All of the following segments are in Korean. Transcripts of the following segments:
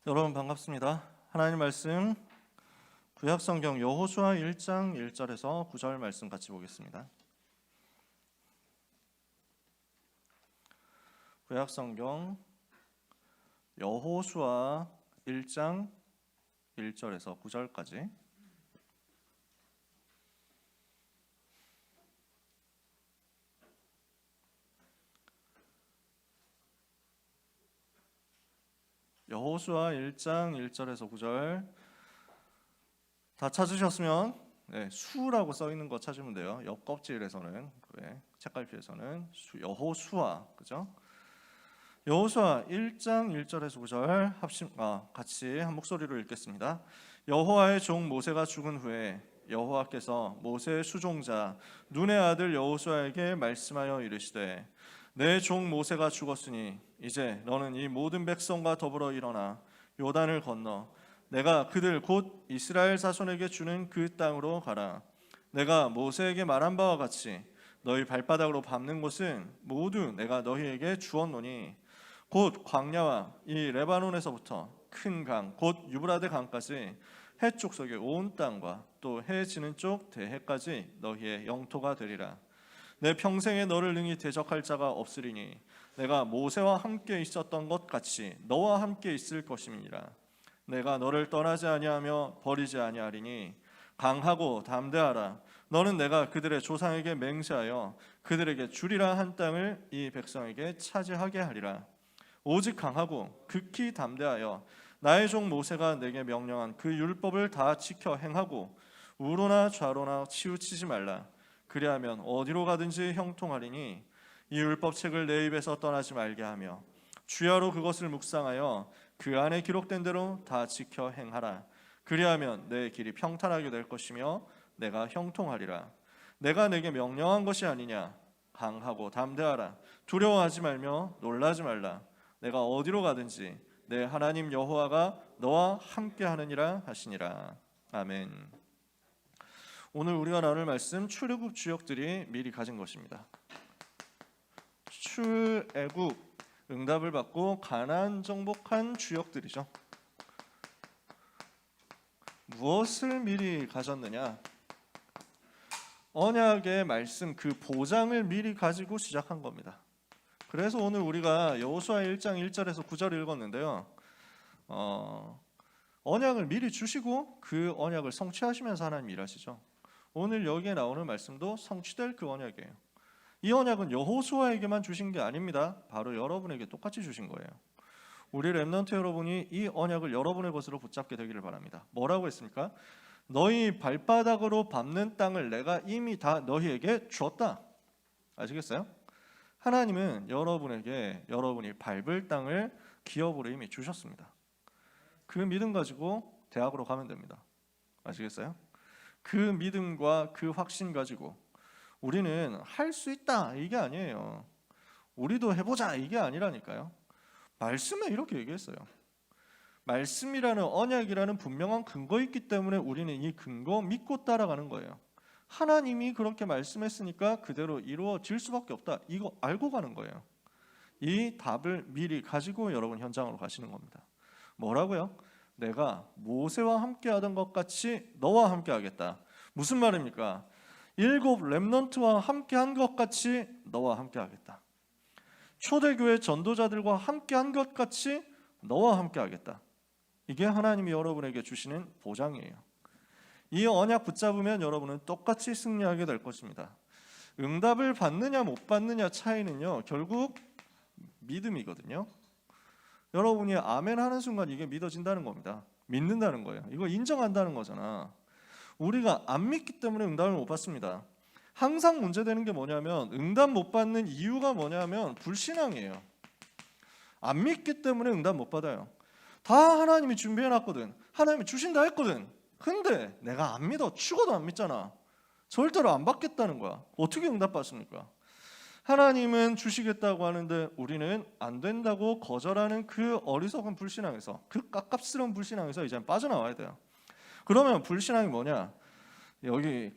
여러분 반갑습니다. 하나님 말씀 구약성경 여호수아 1장 1절에서 9절 말씀 같이 보겠습니다. 구약성경 여호수아 1장 1절에서 9절까지 여호수아 1장 1절에서 9절 다 찾으셨으면 수라고 써 있는 거 찾으면 돼요. 옆 껍질에서는 책갈피에서는 여호수아 그죠? 여호수아 1장 1절에서 9절 같이 한 목소리로 읽겠습니다. 여호와의 종 모세가 죽은 후에 여호와께서 모세의 수종자 눈의 아들 여호수아에게 말씀하여 이르시되 내 종 모세가 죽었으니 이제 너는 이 모든 백성과 더불어 일어나 요단을 건너 내가 그들 곧 이스라엘 자손에게 주는 그 땅으로 가라. 내가 모세에게 말한 바와 같이 너희 발바닥으로 밟는 곳은 모두 내가 너희에게 주었노니 곧 광야와 이 레바논에서부터 큰 강 곧 유브라데 강까지 해 쪽석의 온 땅과 또 해 지는 쪽 대해까지 너희의 영토가 되리라. 내 평생에 너를 능히 대적할 자가 없으리니 내가 모세와 함께 있었던 것 같이 너와 함께 있을 것임이니라. 내가 너를 떠나지 아니하며 버리지 아니하리니 강하고 담대하라. 너는 내가 그들의 조상에게 맹세하여 그들에게 주리라 한 땅을 이 백성에게 차지하게 하리라. 오직 강하고 극히 담대하여 나의 종 모세가 내게 명령한 그 율법을 다 지켜 행하고 우로나 좌로나 치우치지 말라. 그리하면 어디로 가든지 형통하리니 이 율법책을 내 입에서 떠나지 말게 하며 주야로 그것을 묵상하여 그 안에 기록된 대로 다 지켜 행하라. 그리하면 내 길이 평탄하게 될 것이며 내가 형통하리라. 내가 내게 명령한 것이 아니냐. 강하고 담대하라. 두려워하지 말며 놀라지 말라. 내가 어디로 가든지 내 하나님 여호와가 너와 함께 하느니라 하시니라. 아멘. 오늘 우리가 나눌 말씀 출애굽 주역들이 미리 가진 것입니다. 출애굽 응답을 받고 가나안 정복한 주역들이죠. 무엇을 미리 가졌느냐? 언약의 말씀 그 보장을 미리 가지고 시작한 겁니다. 그래서 오늘 우리가 여호수아 1장 1절에서 9절을 읽었는데요. 언약을 미리 주시고 그 언약을 성취하시면서 하나님 일하시죠. 오늘 여기에 나오는 말씀도 성취될 그 언약이에요. 이 언약은 여호수아에게만 주신 게 아닙니다. 바로 여러분에게 똑같이 주신 거예요. 우리 렘넌트 여러분이 이 언약을 여러분의 것으로 붙잡게 되기를 바랍니다. 뭐라고 했습니까? 너희 발바닥으로 밟는 땅을 내가 이미 다 너희에게 주었다. 아시겠어요? 하나님은 여러분에게 여러분이 밟을 땅을 기업으로 이미 주셨습니다. 그 믿음 가지고 대학으로 가면 됩니다. 아시겠어요? 그 믿음과 그 확신 가지고 우리는 할 수 있다 이게 아니에요. 우리도 해보자 이게 아니라니까요. 말씀에 이렇게 얘기했어요. 말씀이라는 언약이라는 분명한 근거 있기 때문에 우리는 이 근거 믿고 따라가는 거예요. 하나님이 그렇게 말씀했으니까 그대로 이루어질 수밖에 없다. 이거 알고 가는 거예요. 이 답을 미리 가지고 여러분 현장으로 가시는 겁니다. 뭐라고요? 내가 모세와 함께 하던 것 같이 너와 함께 하겠다. 무슨 말입니까? 7 렘넌트와 함께 한 것 같이 너와 함께 하겠다. 초대교회 전도자들과 함께 한 것 같이 너와 함께 하겠다. 이게 하나님이 여러분에게 주시는 보장이에요. 이 언약 붙잡으면 여러분은 똑같이 승리하게 될 것입니다. 응답을 받느냐 못 받느냐 차이는요 결국 믿음이거든요. 여러분이 아멘 하는 순간 이게 믿어진다는 겁니다. 믿는다는 거예요. 이거 인정한다는 거잖아. 우리가 안 믿기 때문에 응답을 못 받습니다. 항상 문제되는 게 뭐냐면 응답 못 받는 이유가 뭐냐면 불신앙이에요. 안 믿기 때문에 응답 못 받아요. 다 하나님이 준비해놨거든. 하나님이 주신다 했거든. 근데 내가 안 믿어. 죽어도 안 믿잖아. 절대로 안 받겠다는 거야. 어떻게 응답 받습니까? 하나님은 주시겠다고 하는데 우리는 안 된다고 거절하는 그 어리석은 불신앙에서, 그 깝깝스러운 불신앙에서 이제 빠져나와야 돼요. 그러면 불신앙이 뭐냐? 여기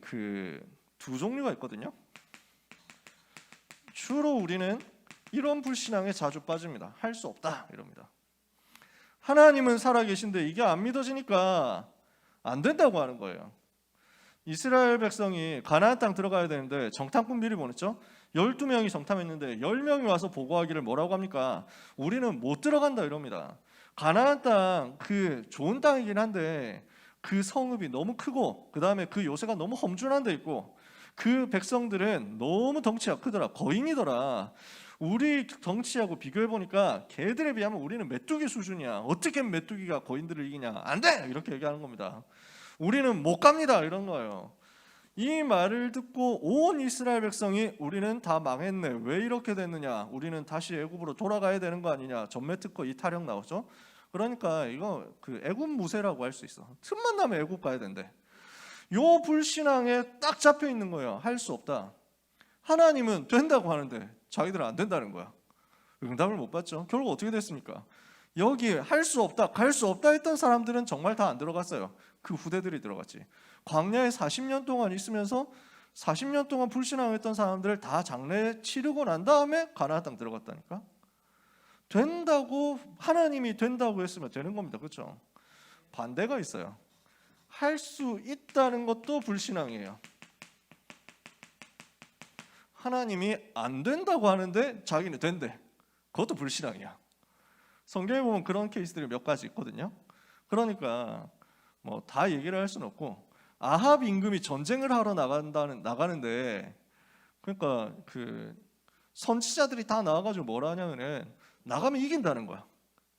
두 종류가 있거든요. 주로 우리는 이런 불신앙에 자주 빠집니다. 할 수 없다 이럽니다. 하나님은 살아계신데 이게 안 믿어지니까 안 된다고 하는 거예요. 이스라엘 백성이 가나안 땅 들어가야 되는데 정탐꾼 미리 보냈죠. 12명이 정탐했는데 10명이 와서 보고하기를 뭐라고 합니까? 우리는 못 들어간다 이럽니다. 가나안 땅 그 좋은 땅이긴 한데 그 성읍이 너무 크고 그 다음에 그 요새가 너무 험준한 데 있고 그 백성들은 너무 덩치가 크더라. 거인이더라. 우리 덩치하고 비교해 보니까 걔들에 비하면 우리는 메뚜기 수준이야. 어떻게 메뚜기가 거인들을 이기냐? 안 돼! 이렇게 얘기하는 겁니다. 우리는 못 갑니다. 이런 거예요. 이 말을 듣고 온 이스라엘 백성이 우리는 다 망했네. 왜 이렇게 됐느냐? 우리는 다시 애굽으로 돌아가야 되는 거 아니냐? 전매 특허 이 타령 나오죠. 그러니까 이거 그 애굽 무세라고 할 수 있어. 틈만 나면 애굽 가야 된대. 요 불신앙에 딱 잡혀 있는 거예요. 할 수 없다. 하나님은 된다고 하는데 자기들은 안 된다는 거야. 응답을 못 받죠. 결국 어떻게 됐습니까? 여기 할 수 없다, 갈 수 없다 했던 사람들은 정말 다 안 들어갔어요. 그 후대들이 들어갔지. 광야에 40년 동안 있으면서 40년 동안 불신앙했던 사람들을 다 장례 치르고 난 다음에 가나안 땅 들어갔다니까. 된다고 하나님이 된다고 했으면 되는 겁니다. 그렇죠? 반대가 있어요. 할 수 있다는 것도 불신앙이에요. 하나님이 안 된다고 하는데 자기는 된대. 그것도 불신앙이야. 성경에 보면 그런 케이스들이 몇 가지 있거든요. 그러니까 뭐 다 얘기를 할 수는 없고 아합 임금이 전쟁을 하러 나가는데 그러니까 그 선지자들이 다 나와가지고 뭐라 하냐면은 나가면 이긴다는 거야.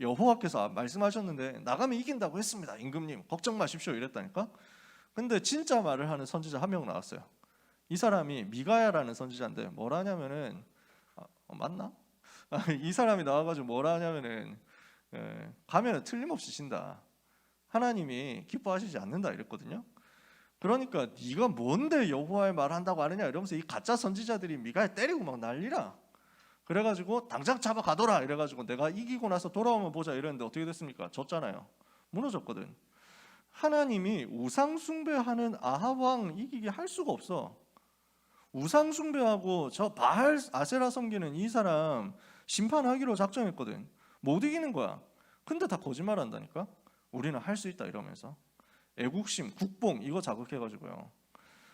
여호와께서 말씀하셨는데 나가면 이긴다고 했습니다. 임금님 걱정 마십시오 이랬다니까. 근데 진짜 말을 하는 선지자 한 명 나왔어요. 이 사람이 미가야라는 선지자인데 뭐라 하냐면은 맞나? 이 사람이 나와가지고 뭐라 하냐면은 가면은 틀림없이 진다. 하나님이 기뻐하시지 않는다 이랬거든요. 그러니까 네가 뭔데 여호와의 말 한다고 하느냐 이러면서 이 가짜 선지자들이 미가야 때리고 막 난리라. 그래가지고 당장 잡아가더라 이래가지고 내가 이기고 나서 돌아오면 보자 이랬는데 어떻게 됐습니까? 졌잖아요. 무너졌거든. 하나님이 우상 숭배하는 아합 왕 이기게 할 수가 없어. 우상 숭배하고 저 바알 아세라 섬기는 이 사람 심판하기로 작정했거든. 못 이기는 거야. 근데 다 거짓말한다니까. 우리는 할 수 있다 이러면서 애국심, 국뽕 이거 자극해가지고요.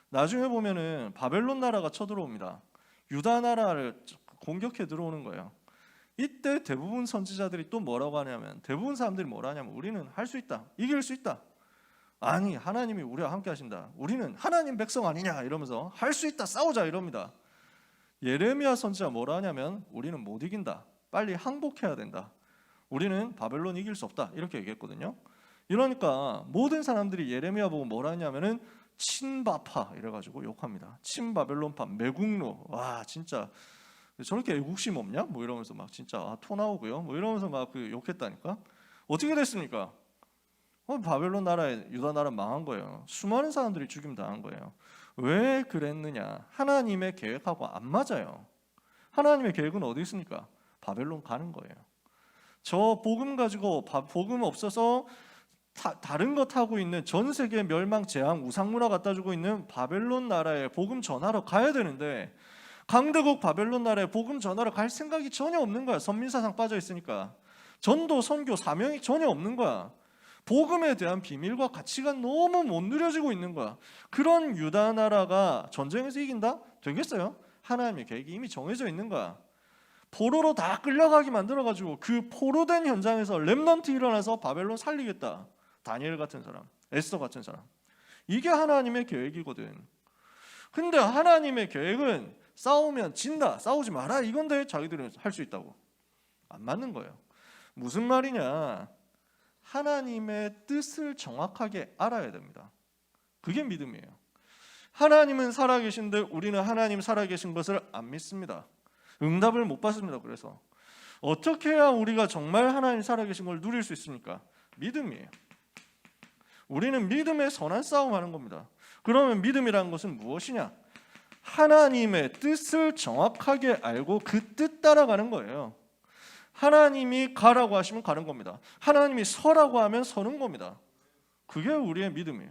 나중에 보면은 바벨론 나라가 쳐들어옵니다. 유다 나라를 공격해 들어오는 거예요. 이때 대부분 선지자들이 또 뭐라고 하냐면 대부분 사람들이 뭐라 하냐면 우리는 할 수 있다. 이길 수 있다. 아니 하나님이 우리와 함께 하신다. 우리는 하나님 백성 아니냐 이러면서 할 수 있다. 싸우자 이럽니다. 예레미야 선지자 뭐라 하냐면 우리는 못 이긴다. 빨리 항복해야 된다. 우리는 바벨론 이길 수 없다. 이렇게 얘기했거든요. 이러니까 모든 사람들이 예레미야 보고 뭐라 하냐면은 친바파 이래가지고 욕합니다. 친바벨론파 매국노. 와 진짜 저렇게 애국심 없냐? 뭐 이러면서 막 진짜 토 나오고요. 뭐 이러면서 막 그 욕했다니까. 어떻게 됐습니까? 바벨론 나라에 유다 나라 망한 거예요. 수많은 사람들이 죽임 당한 거예요. 왜 그랬느냐? 하나님의 계획하고 안 맞아요. 하나님의 계획은 어디 있습니까? 바벨론 가는 거예요. 저 복음 가지고 복음 없어서 다른 것 하고 있는 전 세계 멸망 재앙 우상 문화 갖다 주고 있는 바벨론 나라에 복음 전하러 가야 되는데 강대국 바벨론 나라에 복음 전하러 갈 생각이 전혀 없는 거야. 선민사상 빠져 있으니까 전도 선교 사명이 전혀 없는 거야. 복음에 대한 비밀과 가치가 너무 못 누려지고 있는 거야. 그런 유다 나라가 전쟁에서 이긴다? 되겠어요? 하나님의 계획이 이미 정해져 있는 거야. 포로로 다 끌려가게 만들어가지고 그 포로된 현장에서 렘넌트 일어나서 바벨론 살리겠다. 다니엘 같은 사람, 에스더 같은 사람. 이게 하나님의 계획이거든. 근데 하나님의 계획은 싸우면 진다, 싸우지 마라 이건데 자기들은 할 수 있다고. 안 맞는 거예요. 무슨 말이냐? 하나님의 뜻을 정확하게 알아야 됩니다. 그게 믿음이에요. 하나님은 살아계신데 우리는 하나님 살아계신 것을 안 믿습니다. 응답을 못 받습니다. 그래서 어떻게 해야 우리가 정말 하나님 살아계신 걸 누릴 수 있습니까? 믿음이에요. 우리는 믿음의 선한 싸움하는 겁니다. 그러면 믿음이라는 것은 무엇이냐? 하나님의 뜻을 정확하게 알고 그 뜻 따라가는 거예요. 하나님이 가라고 하시면 가는 겁니다. 하나님이 서라고 하면 서는 겁니다. 그게 우리의 믿음이에요.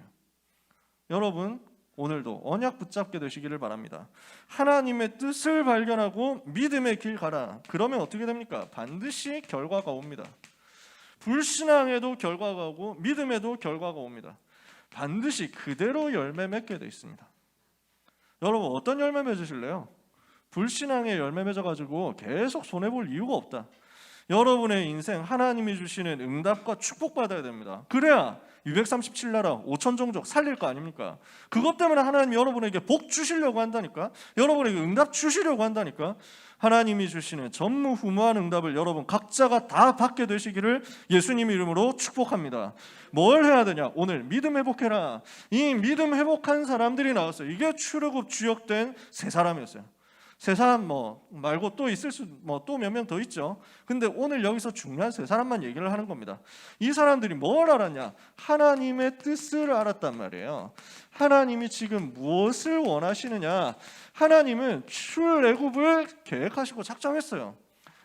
여러분 오늘도 언약 붙잡게 되시기를 바랍니다. 하나님의 뜻을 발견하고 믿음의 길 가라. 그러면 어떻게 됩니까? 반드시 결과가 옵니다. 불신앙에도 결과가 오고 믿음에도 결과가 옵니다. 반드시 그대로 열매 맺게 돼 있습니다. 여러분 어떤 열매 맺으실래요? 불신앙의 열매 맺어가지고 계속 손해볼 이유가 없다. 여러분의 인생 하나님이 주시는 응답과 축복받아야 됩니다. 그래야 637나라 5천 종족 살릴 거 아닙니까? 그것 때문에 하나님이 여러분에게 복 주시려고 한다니까. 여러분에게 응답 주시려고 한다니까. 하나님이 주시는 전무후무한 응답을 여러분 각자가 다 받게 되시기를 예수님 이름으로 축복합니다. 뭘 해야 되냐? 오늘 믿음 회복해라. 이 믿음 회복한 사람들이 나왔어요. 이게 출애굽 주역된 세 사람이었어요. 세 사람 말고 또 있을 수 또 몇 명 더 있죠. 근데 오늘 여기서 중요한 세 사람만 얘기를 하는 겁니다. 이 사람들이 뭘 알았냐? 하나님의 뜻을 알았단 말이에요. 하나님이 지금 무엇을 원하시느냐? 하나님은 출애굽을 계획하시고 작정했어요.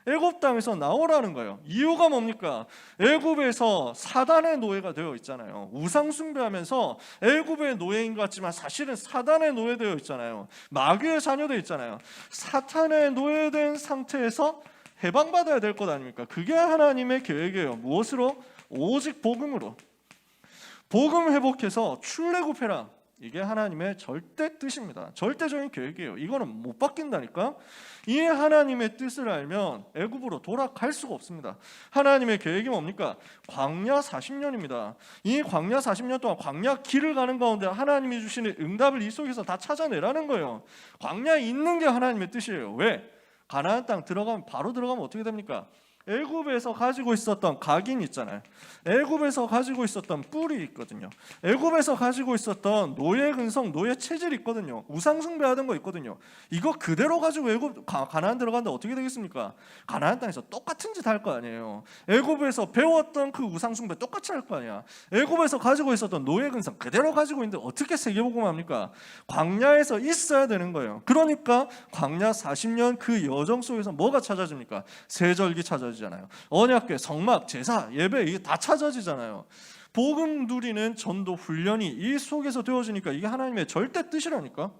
애굽 땅에서 나오라는 거예요. 이유가 뭡니까? 애굽에서 사단의 노예가 되어 있잖아요. 우상 숭배하면서 애굽의 노예인 것 같지만 사실은 사단의 노예되어 있잖아요. 마귀의 자녀되어 있잖아요. 사탄의 노예된 상태에서 해방받아야 될 것 아닙니까? 그게 하나님의 계획이에요. 무엇으로? 오직 복음으로. 복음 회복해서 출애굽해라. 이게 하나님의 절대 뜻입니다. 절대적인 계획이에요. 이거는 못 바뀐다니까. 이 하나님의 뜻을 알면 애굽으로 돌아갈 수가 없습니다. 하나님의 계획이 뭡니까? 광야 40년입니다. 이 광야 40년 동안 광야 길을 가는 가운데 하나님이 주시는 응답을 이 속에서 다 찾아내라는 거예요. 광야에 있는 게 하나님의 뜻이에요. 왜? 가나안 땅 바로 들어가면 어떻게 됩니까? 애굽에서 가지고 있었던 각인 있잖아요. 애굽에서 가지고 있었던 뿔이 있거든요. 애굽에서 가지고 있었던 노예 근성, 노예 체질이 있거든요. 우상 숭배하던 거 있거든요. 이거 그대로 가지고 애굽 가나안 들어갔는데 어떻게 되겠습니까? 가나안 땅에서 똑같은 짓 할 거 아니에요. 애굽에서 배웠던 그 우상 숭배 똑같이 할 거 아니야. 애굽에서 가지고 있었던 노예 근성 그대로 가지고 있는데 어떻게 세계복음합니까? 광야에서 있어야 되는 거예요. 그러니까 광야 40년 그 여정 속에서 뭐가 찾아집니까? 세절기 찾아지잖아요. 언약궤, 성막, 제사, 예배 이게 다 찾아지잖아요. 복음 누리는 전도 훈련이 이 속에서 되어지니까 이게 하나님의 절대 뜻이라니까.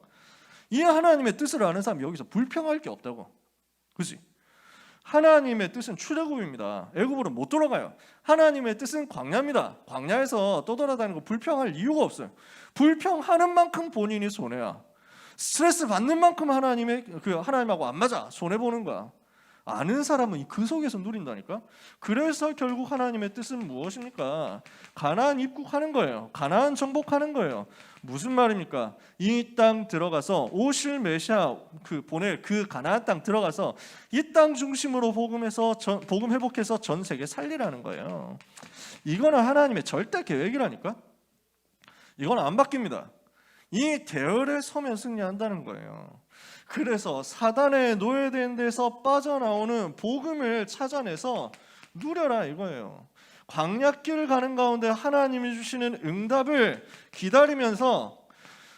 이 하나님의 뜻을 아는 사람 여기서 불평할 게 없다고. 그렇지? 하나님의 뜻은 출애굽입니다. 애굽으로 못 돌아가요. 하나님의 뜻은 광야입니다. 광야에서 떠돌아다니고 불평할 이유가 없어요. 불평하는 만큼 본인이 손해야. 스트레스 받는 만큼 하나님하고 안 맞아. 손해 보는 거야. 아는 사람은 그 속에서 누린다니까. 그래서 결국 하나님의 뜻은 무엇입니까? 가나안 입국하는 거예요. 가나안 정복하는 거예요. 무슨 말입니까? 이 땅 들어가서 오실 메시아 보낼 그 가나안 땅 들어가서 이 땅 중심으로 복음 회복해서 전 세계 살리라는 거예요. 이거는 하나님의 절대 계획이라니까. 이건 안 바뀝니다. 이 대열에 서면 승리한다는 거예요. 그래서 사단의 노예된 데서 빠져나오는 복음을 찾아내서 누려라 이거예요. 광야길 가는 가운데 하나님이 주시는 응답을 기다리면서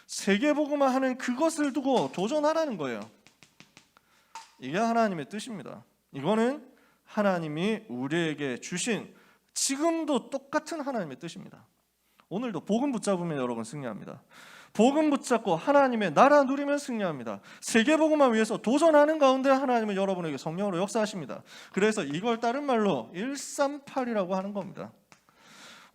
세계복음화하는 그것을 두고 도전하라는 거예요. 이게 하나님의 뜻입니다. 이거는 하나님이 우리에게 주신 지금도 똑같은 하나님의 뜻입니다. 오늘도 복음 붙잡으면 여러분 승리합니다. 복음 붙잡고 하나님의 나라 누리면 승리합니다. 세계복음화 위해서 도전하는 가운데 하나님은 여러분에게 성령으로 역사하십니다. 그래서 이걸 다른 말로 138이라고 하는 겁니다.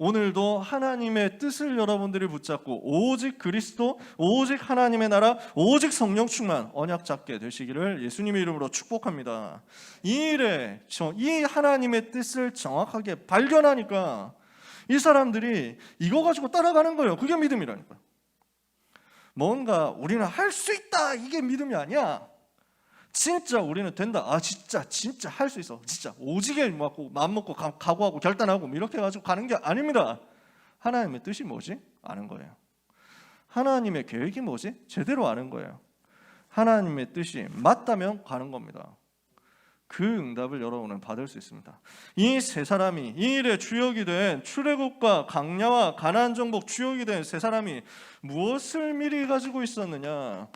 오늘도 하나님의 뜻을 여러분들이 붙잡고 오직 그리스도, 오직 하나님의 나라, 오직 성령 충만 언약 잡게 되시기를 예수님의 이름으로 축복합니다. 이 일에 이 하나님의 뜻을 정확하게 발견하니까 이 사람들이 이거 가지고 따라가는 거예요. 그게 믿음이라니까. 뭔가 우리는 할 수 있다 이게 믿음이 아니야. 진짜 우리는 된다. 진짜 할 수 있어. 진짜 오지게 마음 먹고 각오하고 결단하고 이렇게 해가지고 가는 게 아닙니다. 하나님의 뜻이 뭐지? 아는 거예요. 하나님의 계획이 뭐지? 제대로 아는 거예요. 하나님의 뜻이 맞다면 가는 겁니다. 그 응답을 여러분은 받을 수 있습니다. 이 세 사람이 이 일의 주역이 된 출애굽과 광야와 가나안 정복 주역이 된 세 사람이 무엇을 미리 가지고 있었느냐?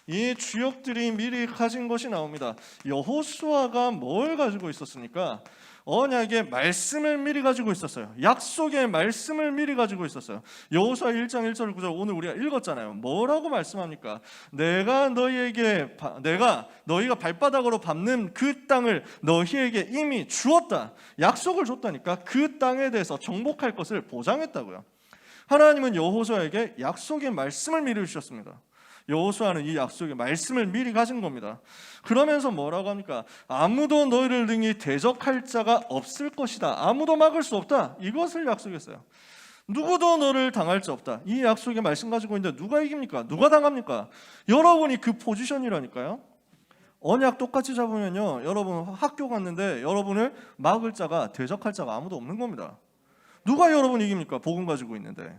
이 주역들이 미리 가진 것이 나옵니다. 여호수아가 뭘 가지고 있었습니까? 언약의 말씀을 미리 가지고 있었어요. 약속의 말씀을 미리 가지고 있었어요. 여호수아 1장 1절 9절 오늘 우리가 읽었잖아요. 뭐라고 말씀합니까? 내가 너희가 발바닥으로 밟는 그 땅을 너희에게 이미 주었다. 약속을 줬다니까. 그 땅에 대해서 정복할 것을 보장했다고요. 하나님은 여호수아에게 약속의 말씀을 미리 주셨습니다. 여호수아는 이 약속의 말씀을 미리 가진 겁니다. 그러면서 뭐라고 합니까? 아무도 너희를 능히 대적할 자가 없을 것이다. 아무도 막을 수 없다. 이것을 약속했어요. 누구도 너를 당할 자 없다. 이 약속의 말씀 가지고 있는데 누가 이깁니까? 누가 당합니까? 여러분이 그 포지션이라니까요. 언약 똑같이 잡으면요, 여러분 학교 갔는데 여러분을 막을 자가, 대적할 자가 아무도 없는 겁니다. 누가 여러분 이깁니까? 복음 가지고 있는데.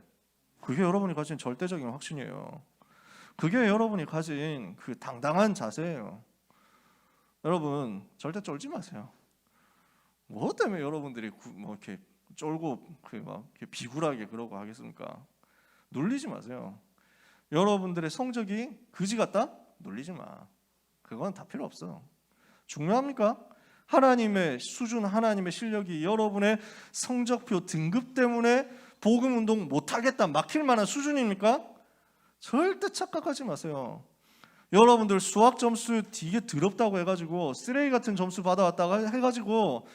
그게 여러분이 가진 절대적인 확신이에요. 그게 여러분이 가진 그 당당한 자세예요. 여러분 절대 쫄지 마세요. 뭐 때문에 여러분들이 뭐 이렇게 쫄고 막 이렇게 비굴하게 그러고 하겠습니까? 놀리지 마세요. 여러분들의 성적이 그지 같다? 놀리지 마. 그건 다 필요 없어. 중요합니까? 하나님의 수준, 하나님의 실력이 여러분의 성적표 등급 때문에 복음 운동 못하겠다, 막힐 만한 수준입니까? 절대 착각하지 마세요. 여러분들 수학 점수 되게 더럽다고 해가지고 쓰레기 같은 점수 받아왔다가 해가지고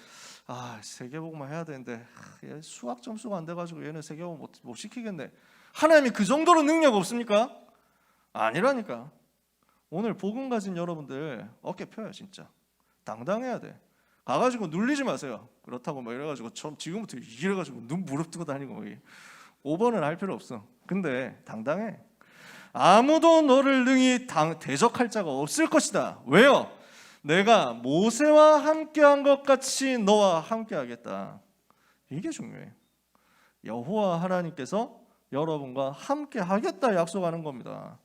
세계복음만 해야 되는데 얘 수학 점수가 안 돼가지고 얘는 세계복음 못 시키겠네. 하나님이 그 정도로 능력 없습니까? 아니라니까. 오늘 복음 가진 여러분들 어깨 펴요. 진짜 당당해야 돼. 가가지고 눌리지 마세요. 그렇다고 뭐 이래가지고 지금부터 이래가지고 눈 무릎 뜨고 다니고 뭐 5번은 할 필요 없어. 근데 당당해. 아무도 너를 능히 대적할 자가 없을 것이다. 왜요? 내가 모세와 함께한 것 같이 너와 함께하겠다. 이게 중요해요. 여호와 하나님께서 여러분과 함께하겠다 약속하는 겁니다.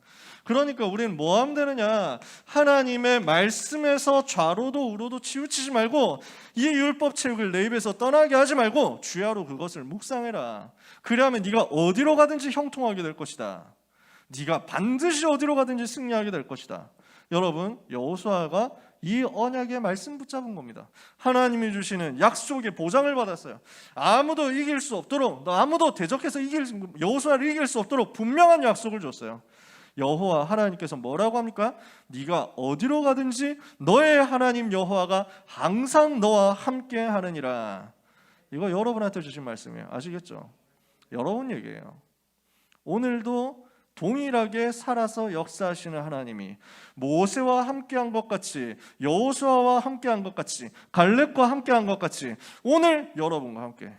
그러니까 우리는 뭐 하면 되느냐? 하나님의 말씀에서 좌로도 우로도 치우치지 말고 이 율법 책을 내 입에서 떠나게 하지 말고 주야로 그것을 묵상해라. 그래야만 네가 어디로 가든지 형통하게 될 것이다. 네가 반드시 어디로 가든지 승리하게 될 것이다. 여러분, 여호수아가 이 언약의 말씀 붙잡은 겁니다. 하나님이 주시는 약속의 보장을 받았어요. 아무도 이길 수 없도록, 아무도 대적해서 여호수아를 이길 수 없도록 분명한 약속을 줬어요. 여호와 하나님께서 뭐라고 합니까? 네가 어디로 가든지 너의 하나님 여호와가 항상 너와 함께 하느니라. 이거 여러분한테 주신 말씀이에요. 아시겠죠? 여러분 얘기예요. 오늘도 동일하게 살아서 역사하시는 하나님이 모세와 함께한 것 같이, 여호수아와 함께한 것 같이, 갈렙과 함께한 것 같이 오늘 여러분과 함께.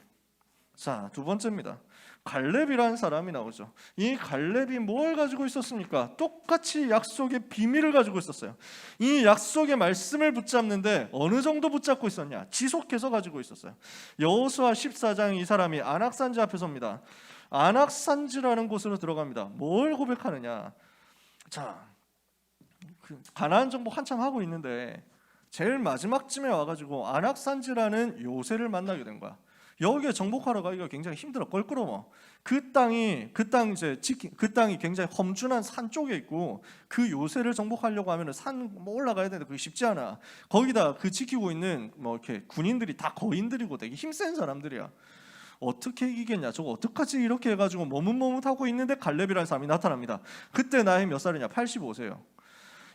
자, 두 번째입니다. 갈렙이라는 사람이 나오죠. 이 갈렙이 뭘 가지고 있었습니까? 똑같이 약속의 비밀을 가지고 있었어요. 이 약속의 말씀을 붙잡는데 어느 정도 붙잡고 있었냐? 지속해서 가지고 있었어요. 여호수아 14장 이 사람이 안악산지 앞에 섭니다. 안악산지라는 곳으로 들어갑니다. 뭘 고백하느냐? 자, 가나안 정복 한참 하고 있는데 제일 마지막쯤에 와가지고 안악산지라는 요새를 만나게 된 거야. 여기에 정복하러 가기가 굉장히 힘들어, 껄끄러워. 그 땅이 굉장히 험준한 산 쪽에 있고 그 요새를 정복하려고 하면 산 올라가야 되는데 그게 쉽지 않아. 거기다 그 지키고 있는 이렇게 군인들이 다 거인들이고 되게 힘센 사람들이야. 어떻게 이기겠냐? 저거 어떡하지? 이렇게 해가지고 머뭇머뭇하고 있는데 갈렙이라는 사람이 나타납니다. 그때 나이 몇 살이냐? 85세요.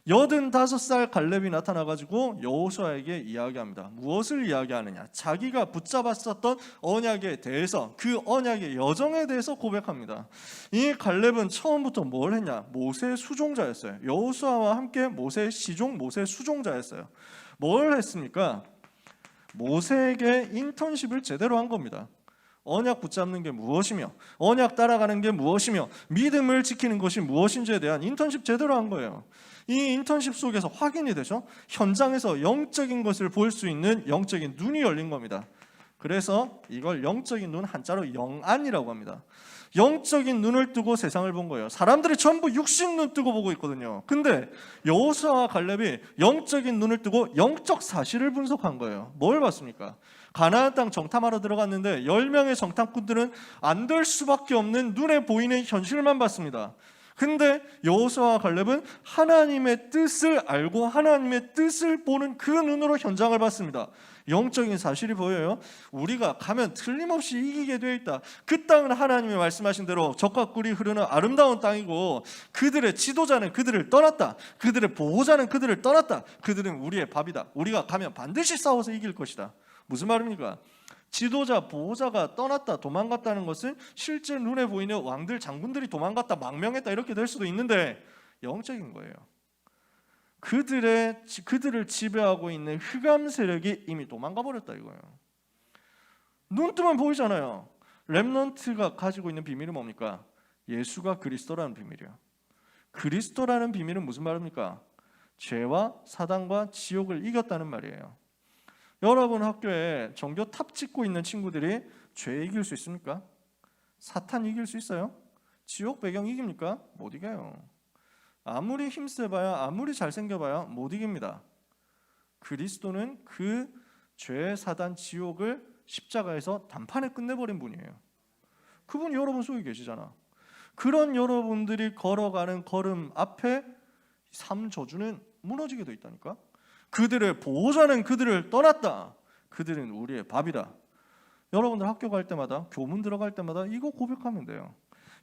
85살 갈렙이 나타나가지고 여호수아에게 이야기합니다. 무엇을 이야기하느냐? 자기가 붙잡았었던 언약에 대해서, 그 언약의 여정에 대해서 고백합니다. 이 갈렙은 처음부터 뭘 했냐? 모세의 수종자였어요. 여호수아와 함께 모세의 시종, 모세의 수종자였어요. 뭘 했습니까? 모세에게 인턴십을 제대로 한 겁니다. 언약 붙잡는 게 무엇이며, 언약 따라가는 게 무엇이며, 믿음을 지키는 것이 무엇인지에 대한 인턴십 제대로 한 거예요. 이 인턴십 속에서 확인이 되죠. 현장에서 영적인 것을 볼 수 있는 영적인 눈이 열린 겁니다. 그래서 이걸 영적인 눈, 한자로 영안이라고 합니다. 영적인 눈을 뜨고 세상을 본 거예요. 사람들이 전부 육신 눈 뜨고 보고 있거든요. 근데 여호수아와 갈렙이 영적인 눈을 뜨고 영적 사실을 분석한 거예요. 뭘 봤습니까? 가나안 땅 정탐하러 들어갔는데 10명의 정탐꾼들은 안 될 수밖에 없는 눈에 보이는 현실만 봤습니다. 근데 여호수아와 갈렙은 하나님의 뜻을 알고 하나님의 뜻을 보는 그 눈으로 현장을 봤습니다. 영적인 사실이 보여요. 우리가 가면 틀림없이 이기게 되어 있다. 그 땅은 하나님이 말씀하신 대로 젖과 꿀이 흐르는 아름다운 땅이고 그들의 지도자는 그들을 떠났다. 그들의 보호자는 그들을 떠났다. 그들은 우리의 밥이다. 우리가 가면 반드시 싸워서 이길 것이다. 무슨 말입니까? 지도자, 보호자가 떠났다, 도망갔다는 것은 실제 눈에 보이는 왕들, 장군들이 도망갔다, 망명했다 이렇게 될 수도 있는데 영적인 거예요. 그들을 지배하고 있는 흑암 세력이 이미 도망가 버렸다 이거예요. 눈 뜨면 보이잖아요. 렘넌트가 가지고 있는 비밀이 뭡니까? 예수가 그리스도라는 비밀이야. 그리스도라는 비밀은 무슨 말입니까? 죄와 사단과 지옥을 이겼다는 말이에요. 여러분 학교에 전교 탑 찍고 있는 친구들이 죄 이길 수 있습니까? 사탄 이길 수 있어요? 지옥 배경 이깁니까? 못 이겨요. 아무리 힘세봐야, 아무리 잘생겨봐야 못 이깁니다. 그리스도는 그 죄, 사단, 지옥을 십자가에서 단판에 끝내버린 분이에요. 그분이 여러분 속에 계시잖아. 그런 여러분들이 걸어가는 걸음 앞에 삶 저주는 무너지게 돼 있다니까. 그들의 보호자는 그들을 떠났다. 그들은 우리의 밥이다. 여러분들 학교 갈 때마다, 교문 들어갈 때마다 이거 고백하면 돼요.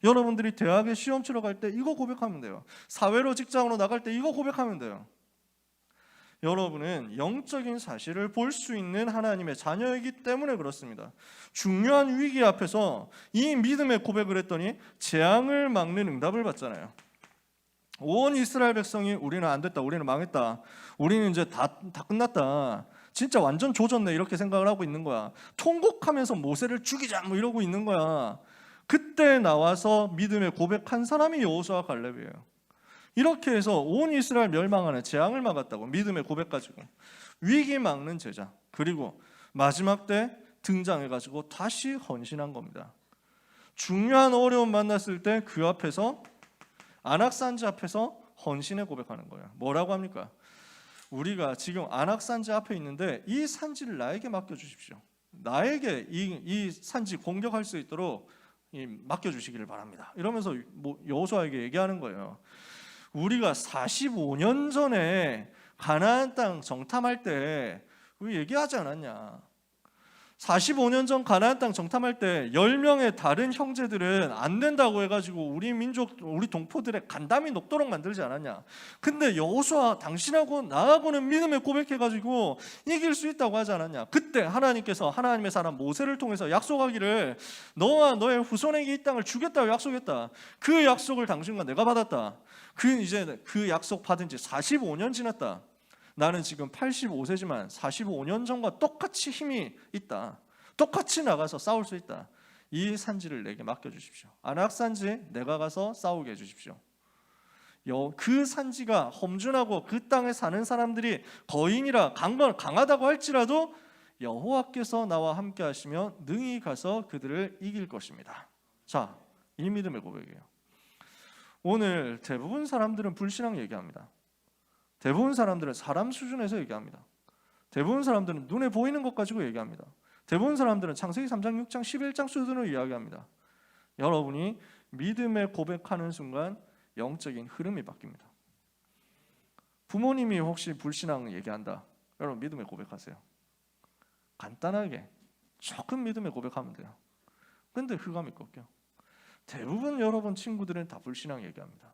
여러분들이 대학에 시험 치러 갈 때 이거 고백하면 돼요. 사회로 직장으로 나갈 때 이거 고백하면 돼요. 여러분은 영적인 사실을 볼 수 있는 하나님의 자녀이기 때문에 그렇습니다. 중요한 위기 앞에서 이 믿음의 고백을 했더니 재앙을 막는 응답을 받잖아요. 온 이스라엘 백성이 우리는 안 됐다, 우리는 망했다, 우리는 이제 다 끝났다, 진짜 완전 조졌네 이렇게 생각을 하고 있는 거야. 통곡하면서 모세를 죽이자 뭐 이러고 있는 거야. 그때 나와서 믿음의 고백한 사람이 여호수아 갈렙이에요. 이렇게 해서 온 이스라엘 멸망하는 재앙을 막았다고. 믿음의 고백 가지고 위기 막는 제자, 그리고 마지막 때 등장해가지고 다시 헌신한 겁니다. 중요한 어려움 만났을 때 그 앞에서, 안악산지 앞에서 헌신의 고백하는 거예요. 뭐라고 합니까? 우리가 지금 안악산지 앞에 있는데 이 산지를 나에게 맡겨주십시오. 나에게 이 산지 공격할 수 있도록 맡겨주시기를 바랍니다. 이러면서 여호수아에게 얘기하는 거예요. 우리가 45년 전에 가나안 땅 정탐할 때 우리 얘기하지 않았냐? 45년 전 가나안 땅 정탐할 때 10명의 다른 형제들은 안 된다고 해가지고 우리 민족, 우리 동포들의 간담이 녹도록 만들지 않았냐? 근데 여호수아 당신하고 나하고는 믿음에 고백해가지고 이길 수 있다고 하지 않았냐? 그때 하나님께서 하나님의 사람 모세를 통해서 약속하기를 너와 너의 후손에게 이 땅을 주겠다고 약속했다. 그 약속을 당신과 내가 받았다. 이제 그 약속 받은 지 45년 지났다. 나는 지금 85세지만 45년 전과 똑같이 힘이 있다. 똑같이 나가서 싸울 수 있다. 이 산지를 내게 맡겨주십시오. 안악산지 내가 가서 싸우게 해주십시오. 그 산지가 험준하고 그 땅에 사는 사람들이 거인이라 강하다고 할지라도 여호와께서 나와 함께 하시며 능히 가서 그들을 이길 것입니다. 자, 이 믿음의 고백이에요. 오늘 대부분 사람들은 불신앙 얘기합니다. 대부분 사람들은 사람 수준에서 얘기합니다. 대부분 사람들은 눈에 보이는 것 가지고 얘기합니다. 대부분 사람들은 창세기 3장, 6장, 11장 수준으로 이야기합니다. 여러분이 믿음에 고백하는 순간 영적인 흐름이 바뀝니다. 부모님이 혹시 불신앙 얘기한다, 여러분 믿음에 고백하세요. 간단하게 조금 믿음에 고백하면 돼요. 근데 흑암이 꺾여. 대부분 여러분 친구들은 다 불신앙 얘기합니다.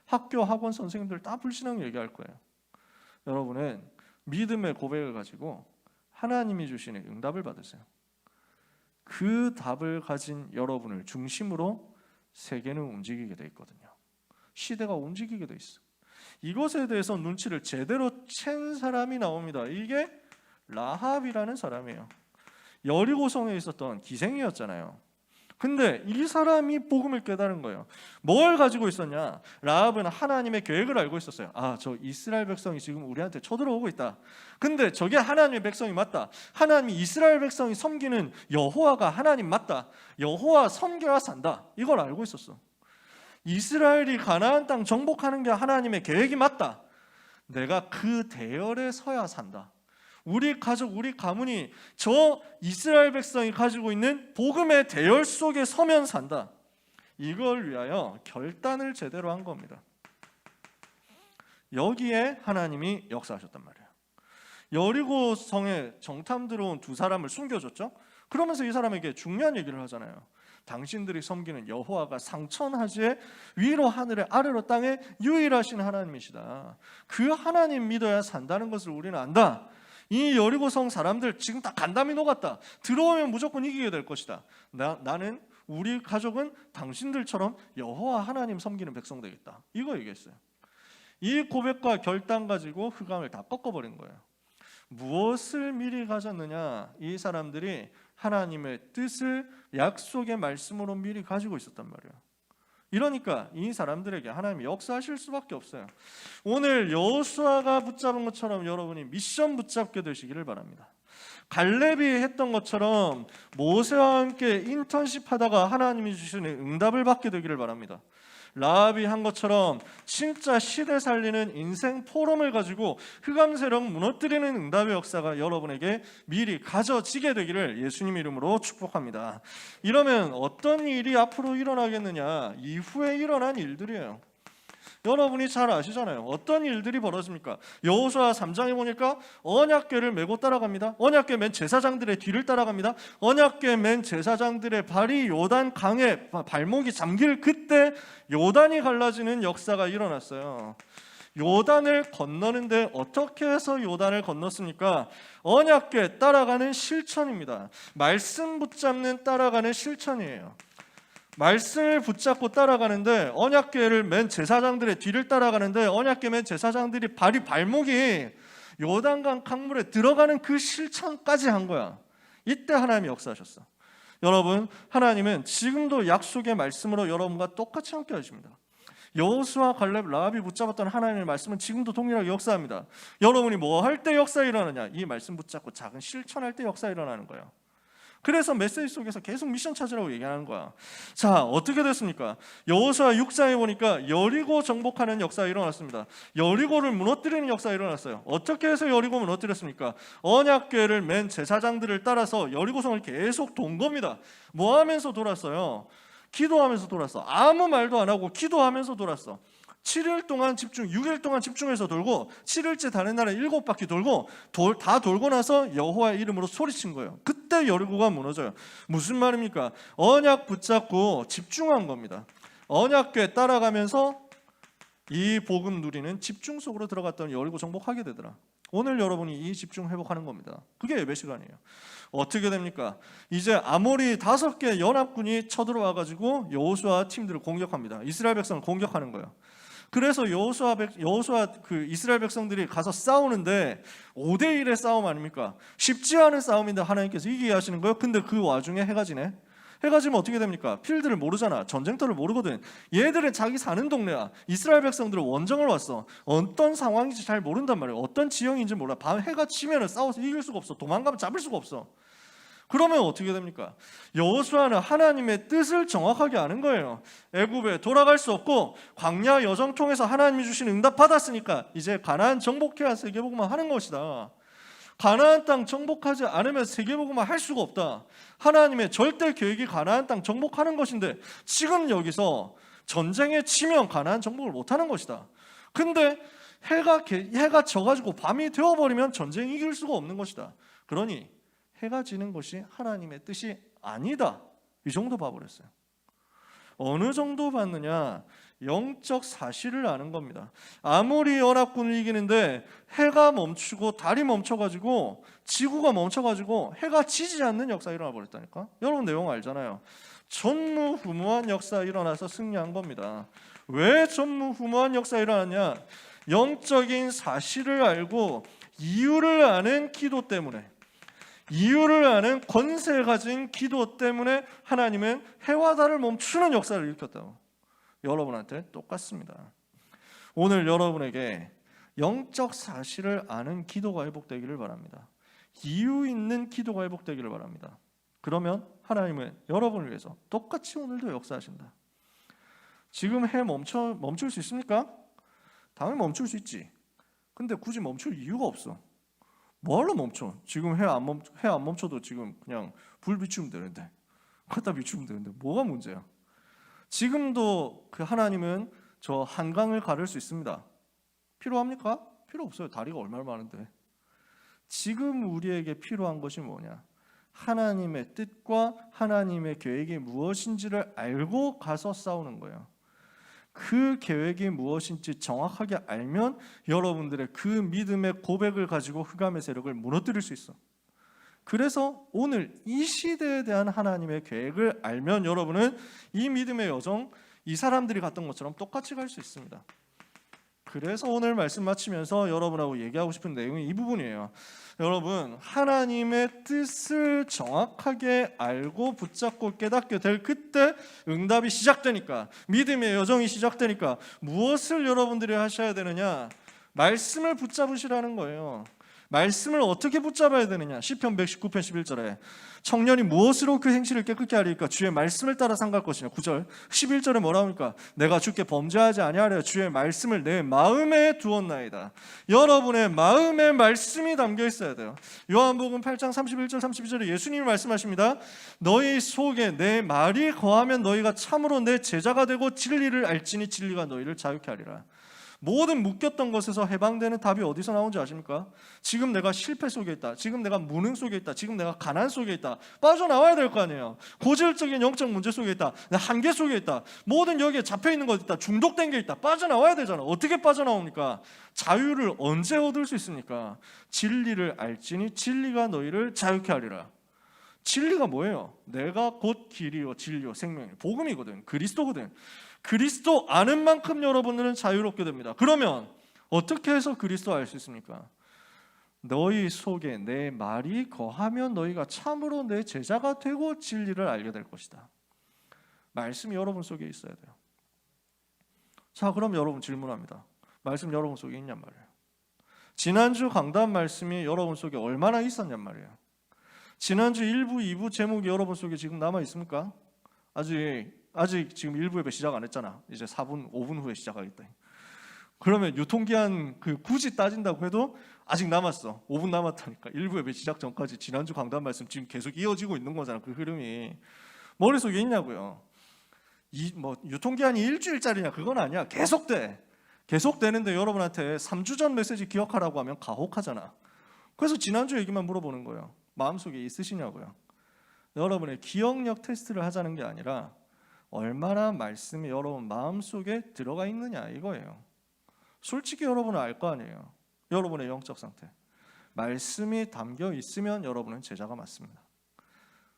학교, 학원 선생님들 다 불신앙 얘기할 거예요. 여러분은 믿음의 고백을 가지고 하나님이 주시는 응답을 받으세요. 그 답을 가진 여러분을 중심으로 세계는 움직이게 돼 있거든요. 시대가 움직이게 돼 있어. 이것에 대해서 눈치를 제대로 챈 사람이 나옵니다. 이게 라합이라는 사람이에요. 여리고성에 있었던 기생이었잖아요. 근데 이 사람이 복음을 깨달은 거예요. 뭘 가지고 있었냐? 라합은 하나님의 계획을 알고 있었어요. 저 이스라엘 백성이 지금 우리한테 쳐들어오고 있다. 근데 저게 하나님의 백성이 맞다. 하나님이 이스라엘 백성이 섬기는 여호와가 하나님 맞다. 여호와 섬겨야 산다. 이걸 알고 있었어. 이스라엘이 가나안 땅 정복하는 게 하나님의 계획이 맞다. 내가 그 대열에 서야 산다. 우리 가족, 우리 가문이 저 이스라엘 백성이 가지고 있는 복음의 대열 속에 서면 산다. 이걸 위하여 결단을 제대로 한 겁니다. 여기에 하나님이 역사하셨단 말이에요. 여리고 성에 정탐 들어온 두 사람을 숨겨줬죠. 그러면서 이 사람에게 중요한 얘기를 하잖아요. 당신들이 섬기는 여호와가 상천하지에 위로 하늘에 아래로 땅에 유일하신 하나님이시다. 그 하나님 믿어야 산다는 것을 우리는 안다. 이 여리고성 사람들 지금 다 간담이 녹았다. 들어오면 무조건 이기게 될 것이다. 나는 우리 가족은 당신들처럼 여호와 하나님 섬기는 백성 되겠다. 이거 얘기했어요. 이 고백과 결단 가지고 흑암을 다 꺾어버린 거예요. 무엇을 미리 가졌느냐? 이 사람들이 하나님의 뜻을 약속의 말씀으로 미리 가지고 있었단 말이에요. 이러니까 이 사람들에게 하나님이 역사하실 수밖에 없어요. 오늘 여호수아가 붙잡은 것처럼 여러분이 미션 붙잡게 되시기를 바랍니다. 갈렙이 했던 것처럼 모세와 함께 인턴십 하다가 하나님이 주시는 응답을 받게 되기를 바랍니다. 라합이 한 것처럼 진짜 시대 살리는 인생 포럼을 가지고 흑암 세력 무너뜨리는 응답의 역사가 여러분에게 미리 가져지게 되기를 예수님 이름으로 축복합니다. 이러면 어떤 일이 앞으로 일어나겠느냐? 이후에 일어난 일들이에요. 여러분이 잘 아시잖아요. 어떤 일들이 벌어집니까? 여호수아 3장에 보니까 언약궤를 메고 따라갑니다. 언약궤 맨 제사장들의 뒤를 따라갑니다. 언약궤 맨 제사장들의 발이 요단 강에 발목이 잠길 그때 요단이 갈라지는 역사가 일어났어요. 요단을 건너는데 어떻게 해서 요단을 건넜습니까? 언약궤 따라가는 실천입니다. 말씀 붙잡는 따라가는 실천이에요. 말씀을 붙잡고 따라가는데 언약궤를 맨 제사장들의 뒤를 따라가는데 언약궤 맨 제사장들이 발목이 요단강 강물에 들어가는 그 실천까지 한 거야. 이때 하나님이 역사하셨어. 여러분, 하나님은 지금도 약속의 말씀으로 여러분과 똑같이 함께 하십니다. 여호수아, 갈렙, 라합이 붙잡았던 하나님의 말씀은 지금도 동일하게 역사합니다. 여러분이 뭐 할 때 역사 일어나냐? 이 말씀 붙잡고 작은 실천할 때 역사 일어나는 거예요. 그래서 메시지 속에서 계속 미션 찾으라고 얘기하는 거야. 자, 어떻게 됐습니까? 여호수아 6장에 보니까 여리고 정복하는 역사가 일어났습니다. 여리고를 무너뜨리는 역사가 일어났어요. 어떻게 해서 여리고 무너뜨렸습니까? 언약궤를 맨 제사장들을 따라서 여리고성을 계속 돈 겁니다. 뭐 하면서 돌았어요? 기도하면서 돌았어. 아무 말도 안 하고 기도하면서 돌았어. 7일 동안 6일 동안 집중해서 돌고 7일째 다른 날에 7바퀴 돌고 다 돌고 나서 여호와의 이름으로 소리친 거예요. 그때 여리고가 무너져요. 무슨 말입니까? 언약 붙잡고 집중한 겁니다. 언약궤 따라가면서 이 복음 누리는 집중 속으로 들어갔더니 여리고 정복하게 되더라. 오늘 여러분이 이 집중 회복하는 겁니다. 그게 예배 시간이에요. 어떻게 됩니까? 이제 아모리 5개 연합군이 쳐들어와가지고 여호수아 팀들을 공격합니다. 이스라엘 백성을 공격하는 거예요. 그래서 여호수아 그 이스라엘 백성들이 가서 싸우는데 5대1의 싸움 아닙니까? 쉽지 않은 싸움인데 하나님께서 이기게 하시는 거예요. 근데 그 와중에 해가 지네. 해가 지면 어떻게 됩니까? 필드를 모르잖아. 전쟁터를 모르거든. 얘들은 자기 사는 동네야. 이스라엘 백성들은 원정을 왔어. 어떤 상황인지 잘 모른단 말이에요. 어떤 지형인지 몰라. 밤 해가 치면 싸워서 이길 수가 없어. 도망가면 잡을 수가 없어. 그러면 어떻게 됩니까? 여호수아는 하나님의 뜻을 정확하게 아는 거예요. 애굽에 돌아갈 수 없고 광야 여정 통해서 하나님이 주신 응답 받았으니까 이제 가나안 정복해야 세계복음화 하는 것이다. 가나안 땅 정복하지 않으면 세계복음화 할 수가 없다. 하나님의 절대 계획이 가나안 땅 정복하는 것인데 지금 여기서 전쟁에 치면 가나안 정복을 못하는 것이다. 근데 해가 져가지고 밤이 되어버리면 전쟁 이길 수가 없는 것이다. 그러니 해가 지는 것이 하나님의 뜻이 아니다. 이 정도 봐버렸어요. 어느 정도 봤느냐? 영적 사실을 아는 겁니다. 아무리 연합군을 이기는데 해가 멈추고 달이 멈춰가지고 지구가 멈춰가지고 해가 지지 않는 역사가 일어나 버렸다니까. 여러분 내용 알잖아요. 전무후무한 역사가 일어나서 승리한 겁니다. 왜 전무후무한 역사가 일어났냐? 영적인 사실을 알고 이유를 아는 기도 때문에, 이유를 아는 권세 가진 기도 때문에 하나님은 해와 달을 멈추는 역사를 일으켰다고. 여러분한테 똑같습니다. 오늘 여러분에게 영적 사실을 아는 기도가 회복되기를 바랍니다. 이유 있는 기도가 회복되기를 바랍니다. 그러면 하나님은 여러분을 위해서 똑같이 오늘도 역사하신다. 지금 해 멈출 수 있습니까? 당연히 멈출 수 있지. 근데 굳이 멈출 이유가 없어. 뭐하러 멈춰? 지금 해 안 멈춰도 지금 그냥 불 비추면 되는데, 갖다 비추면 되는데 뭐가 문제야? 지금도 그 하나님은 저 한강을 가를 수 있습니다. 필요합니까? 필요 없어요. 다리가 얼마나 많은데. 지금 우리에게 필요한 것이 뭐냐? 하나님의 뜻과 하나님의 계획이 무엇인지를 알고 가서 싸우는 거예요. 그 계획이 무엇인지 정확하게 알면 여러분들의 그 믿음의 고백을 가지고 흑암의 세력을 무너뜨릴 수 있어. 그래서 오늘 이 시대에 대한 하나님의 계획을 알면 여러분은 이 믿음의 여정, 이 사람들이 갔던 것처럼 똑같이 갈 수 있습니다. 그래서 오늘 말씀 마치면서 여러분하고 얘기하고 싶은 내용이 이 부분이에요. 여러분, 하나님의 뜻을 정확하게 알고 붙잡고 깨닫게 될 그때 응답이 시작되니까, 믿음의 여정이 시작되니까 무엇을 여러분들이 하셔야 되느냐? 말씀을 붙잡으시라는 거예요. 말씀을 어떻게 붙잡아야 되느냐? 시편 119편 11절에 청년이 무엇으로 그 행실을 깨끗게 하리까? 주의 말씀을 따라 상갈 것이냐. 9절 11절에 뭐라 합니까? 내가 주께 범죄하지 아니하려 주의 말씀을 내 마음에 두었나이다. 여러분의 마음에 말씀이 담겨 있어야 돼요. 요한복음 8장 31절 32절에 예수님이 말씀하십니다. 너희 속에 내 말이 거하면 너희가 참으로 내 제자가 되고 진리를 알지니 진리가 너희를 자유케 하리라. 모든 묶였던 것에서 해방되는 답이 어디서 나오는지 아십니까? 지금 내가 실패 속에 있다. 지금 내가 무능 속에 있다. 지금 내가 가난 속에 있다. 빠져나와야 될 거 아니에요. 고질적인 영적 문제 속에 있다. 한계 속에 있다. 모든 여기에 잡혀있는 것 있다. 중독된 게 있다. 빠져나와야 되잖아. 어떻게 빠져나옵니까? 자유를 언제 얻을 수 있습니까? 진리를 알지니 진리가 너희를 자유케 하리라. 진리가 뭐예요? 내가 곧 길이요 진리요 생명이요. 복음이거든. 그리스도거든. 그리스도 아는 만큼 여러분들은 자유롭게 됩니다. 그러면 어떻게 해서 그리스도 알 수 있습니까? 너희 속에 내 말이 거하면 너희가 참으로 내 제자가 되고 진리를 알게 될 것이다. 말씀이 여러분 속에 있어야 돼요. 자, 그럼 여러분 질문합니다. 말씀 여러분 속에 있냔 말이에요. 지난주 강단 말씀이 여러분 속에 얼마나 있었냔 말이에요. 지난주 1부, 2부 제목이 여러분 속에 지금 남아 있습니까? 아직 지금 1부 예배 시작 안 했잖아. 이제 4분, 5분 후에 시작하겠다. 그러면 유통기한 굳이 따진다고 해도 아직 남았어. 5분 남았다니까. 1부 예배 시작 전까지 지난주 강단 말씀 지금 계속 이어지고 있는 거잖아. 그 흐름이 머릿속에 있냐고요. 유통기한이 일주일짜리냐 그건 아니야. 계속되는데 여러분한테 3주 전 메시지 기억하라고 하면 가혹하잖아. 그래서 지난주 얘기만 물어보는 거예요. 마음속에 있으시냐고요. 여러분의 기억력 테스트를 하자는 게 아니라 얼마나 말씀이 여러분 마음속에 들어가 있느냐 이거예요. 솔직히 여러분은 알 거 아니에요. 여러분의 영적 상태. 말씀이 담겨 있으면 여러분은 제자가 맞습니다.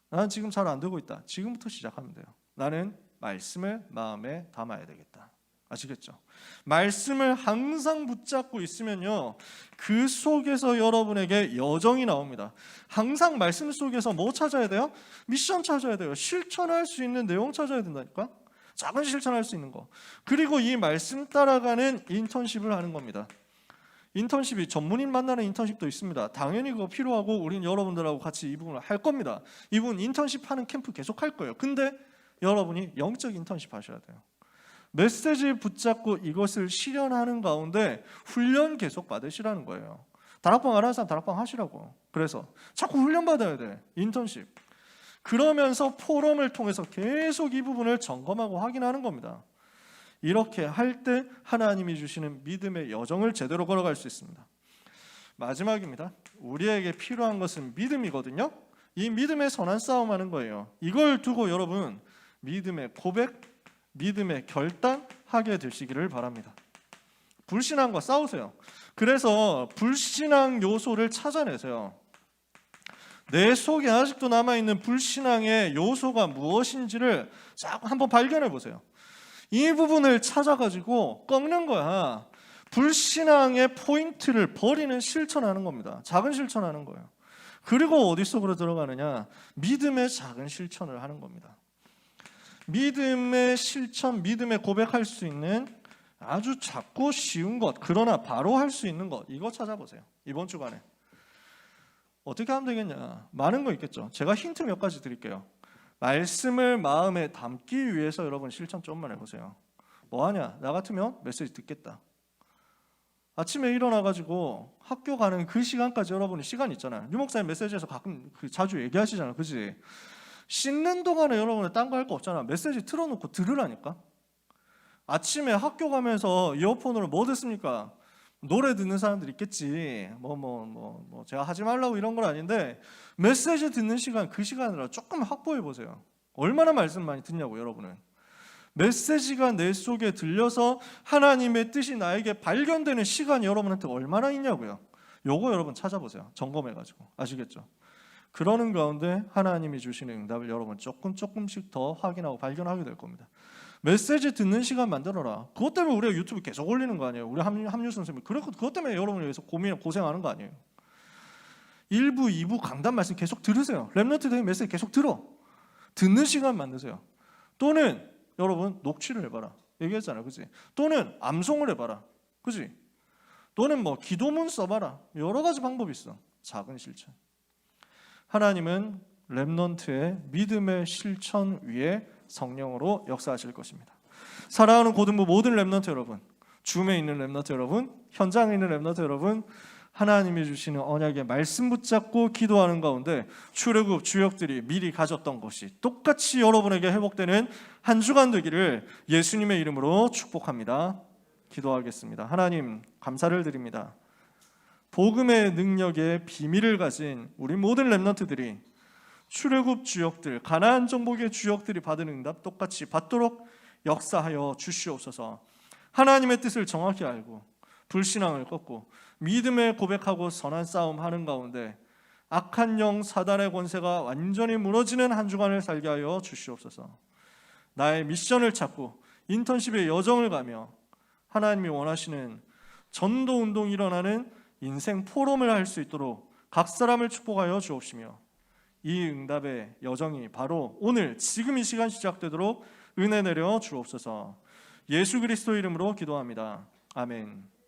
나는 지금 잘 안 되고 있다. 지금부터 시작하면 돼요. 나는 말씀을 마음에 담아야 되겠다. 아시겠죠? 말씀을 항상 붙잡고 있으면요, 그 속에서 여러분에게 여정이 나옵니다. 항상 말씀 속에서 뭐 찾아야 돼요? 미션 찾아야 돼요. 실천할 수 있는 내용 찾아야 된다니까. 작은 실천할 수 있는 거. 그리고 이 말씀 따라가는 인턴십을 하는 겁니다. 인턴십이 전문인 만나는 인턴십도 있습니다. 당연히 그거 필요하고 우린 여러분들하고 같이 이 부분을 할 겁니다. 이분 인턴십 하는 캠프 계속 할 거예요. 근데 여러분이 영적 인턴십 하셔야 돼요. 메시지 붙잡고 이것을 실현하는 가운데 훈련 계속 받으시라는 거예요. 다락방 안 하는 사람 다락방 하시라고. 그래서 자꾸 훈련 받아야 돼. 인턴십. 그러면서 포럼을 통해서 계속 이 부분을 점검하고 확인하는 겁니다. 이렇게 할 때 하나님이 주시는 믿음의 여정을 제대로 걸어갈 수 있습니다. 마지막입니다. 우리에게 필요한 것은 믿음이거든요. 이 믿음의 선한 싸움하는 거예요. 이걸 두고 여러분 믿음의 고백, 믿음의 결단하게 되시기를 바랍니다. 불신앙과 싸우세요. 그래서 불신앙 요소를 찾아내세요. 내 속에 아직도 남아있는 불신앙의 요소가 무엇인지를 한번 발견해 보세요. 이 부분을 찾아가지고 꺾는 거야. 불신앙의 포인트를 버리는 실천하는 겁니다. 작은 실천하는 거예요. 그리고 어디 속으로 들어가느냐? 믿음의 작은 실천을 하는 겁니다. 믿음의 실천, 믿음의 고백할 수 있는 아주 작고 쉬운 것, 그러나 바로 할 수 있는 것, 이거 찾아보세요. 이번 주간에 어떻게 하면 되겠냐? 많은 거 있겠죠. 제가 힌트 몇 가지 드릴게요. 말씀을 마음에 담기 위해서 여러분 실천 좀만 해보세요. 뭐하냐? 나 같으면 메시지 듣겠다. 아침에 일어나가지고 학교 가는 그 시간까지 여러분이 시간 있잖아요. 유 목사님 메시지에서 가끔 자주 얘기하시잖아요. 그치? 씻는 동안에 여러분은 딴 거 할 거 없잖아. 메시지 틀어놓고 들으라니까. 아침에 학교 가면서 이어폰으로 뭐 듣습니까? 노래 듣는 사람들 있겠지. 제가 하지 말라고 이런 건 아닌데 메시지 듣는 시간, 그 시간으로 조금 확보해 보세요. 얼마나 말씀 많이 듣냐고 여러분은. 메시지가 내 속에 들려서 하나님의 뜻이 나에게 발견되는 시간이 여러분한테 얼마나 있냐고요. 요거 여러분 찾아보세요. 점검해가지고. 아시겠죠? 그러는 가운데 하나님이 주시는 응답을 여러분 조금씩 더 확인하고 발견하게 될 겁니다. 메시지 듣는 시간 만들어라. 그것 때문에 우리가 유튜브 계속 올리는 거 아니에요? 우리 합류 선생님이 그것 때문에 여러분을 위해서 고생하는 거 아니에요? 1부, 2부 강단 말씀 계속 들으세요. 렘넌트 대회 메시지 계속 들어. 듣는 시간 만드세요. 또는 여러분 녹취를 해봐라. 얘기했잖아요, 그지? 또는 암송을 해봐라, 그지? 또는 기도문 써봐라. 여러 가지 방법이 있어. 작은 실천. 하나님은 렘넌트의 믿음의 실천 위에 성령으로 역사하실 것입니다. 사랑하는 고등부 모든 렘넌트 여러분, 줌에 있는 렘넌트 여러분, 현장에 있는 렘넌트 여러분, 하나님이 주시는 언약의 말씀 붙잡고 기도하는 가운데 출애굽 주역들이 미리 가졌던 것이 똑같이 여러분에게 회복되는 한 주간 되기를 예수님의 이름으로 축복합니다. 기도하겠습니다. 하나님 감사를 드립니다. 복음의 능력의 비밀을 가진 우리 모든 렘넌트들이 출애굽 주역들, 가나안 정복의 주역들이 받은 응답 똑같이 받도록 역사하여 주시옵소서. 하나님의 뜻을 정확히 알고 불신앙을 꺾고 믿음에 고백하고 선한 싸움 하는 가운데 악한 영 사단의 권세가 완전히 무너지는 한 주간을 살게 하여 주시옵소서. 나의 미션을 찾고 인턴십의 여정을 가며 하나님이 원하시는 전도 운동이 일어나는 인생 포럼을 할 수 있도록 각 사람을 축복하여 주옵시며 이 응답의 여정이 바로 오늘 지금 이 시간 시작되도록 은혜 내려 주옵소서. 예수 그리스도 이름으로 기도합니다. 아멘.